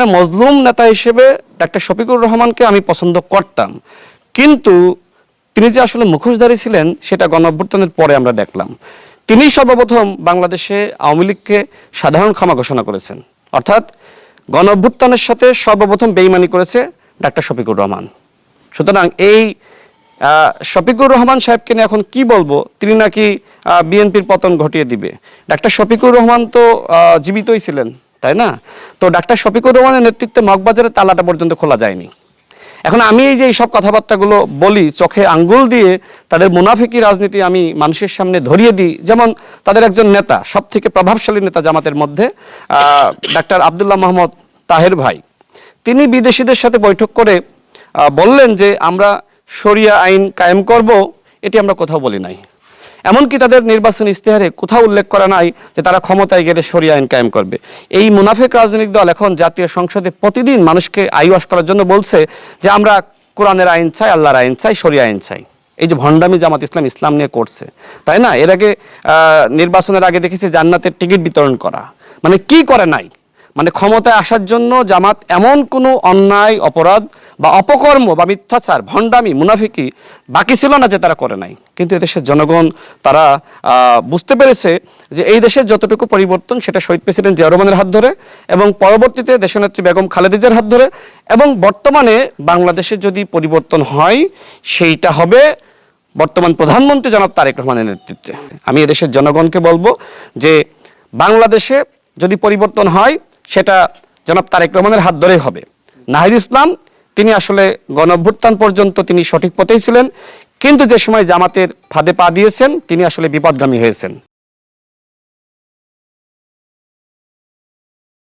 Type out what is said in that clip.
মজলুম নেতা হিসেবে ডাক্তার শফিকুর রহমানকে আমি পছন্দ করতাম, কিন্তু তিনি যে আসলে মুখোশধারী ছিলেন সেটা গণঅভ্যুত্থানের পরে আমরা দেখলাম। তিনি সর্বপ্রথম বাংলাদেশে আওয়ামী লীগকে সাধারণ ক্ষমা ঘোষণা করেছেন, অর্থাৎ গণঅভ্যুত্থানের সাথে সর্বপ্রথম বেইমানি করেছে ডাক্তার শফিকুর রহমান। সুতরাং এই শফিকুর রহমান সাহেবকে নিয়ে এখন কি বলবো, তিনি নাকি বিএনপির পতন ঘটিয়ে দিবে। ডাক্তার শফিকুর রহমান তো জীবিতই ছিলেন, তাই না? তো ডাক্তার শফিকুর রহমানের নেতৃত্বে মগবাজারের তালাটা পর্যন্ত খোলা যায়নি। এখন আমি এই যে এইসব কথাবার্তাগুলো বলি, চোখে আঙ্গুল দিয়ে তাদের মুনাফিকি রাজনীতি আমি মানুষের সামনে ধরিয়ে দিই। যেমন তাদের একজন নেতা, সব থেকে প্রভাবশালী নেতা জামাতের মধ্যে, ডাক্তার আব্দুল্লাহ মোহাম্মদ তাহের ভাই, তিনি বিদেশিদের সাথে বৈঠক করে বললেন যে আমরা শরিয়া আইন কায়েম করব। এটি আমরা কোথাও বলি নাই। এমনকি তাদের নির্বাচনী ইস্তেহারে কোথাও উল্লেখ করা নাই যে তারা ক্ষমতায় গেলে শরিয়া আইন কায়েম করবে। এই মুনাফিক রাজনৈতিক দল এখন জাতীয় সংসদে প্রতিদিন মানুষকে আইওয়াশ করার জন্য বলছে যে আমরা কোরআনের আইন চাই, আল্লাহর আইন চাই, শরিয়া আইন চাই। এই যে ভণ্ডামি জামাত ইসলাম নিয়ে করছে, তাই না? এর আগে নির্বাচনের আগে দেখেছি জান্নাতের টিকিট বিতরণ করা। মানে কি করে নাই, মানে ক্ষমতায় আসার জন্য জামাত এমন কোনো অন্যায়, অপরাধ বা অপকর্ম বা মিথ্যাচার, ভণ্ডামি, মুনাফিকি বাকি ছিল না যে তারা করে নাই। কিন্তু এদেশের জনগণ তারা বুঝতে পেরেছে যে এই দেশের যতটুকু পরিবর্তন সেটা শহীদ প্রেসিডেন্ট জিয়া রহমানের হাত ধরে, এবং পরবর্তীতে দেশনেত্রী বেগম খালেদা জিয়ার হাত ধরে, এবং বর্তমানে বাংলাদেশে যদি পরিবর্তন হয় সেইটা হবে বর্তমান প্রধানমন্ত্রী জনাব তারেক রহমানের নেতৃত্বে। আমি এদেশের জনগণকে বলবো যে বাংলাদেশে যদি পরিবর্তন হয় সেটা জনাব তারেক রহমানের হাত ধরেই হবে। নাহিদ ইসলাম তিনি আসলে গণঅভ্যুত্থান পর্যন্ত তিনি সঠিক পথেই ছিলেন, কিন্তু যে সময় জামাতের ফাঁদে পা দিয়েছেন তিনি আসলে বিপদগামী হয়েছেন।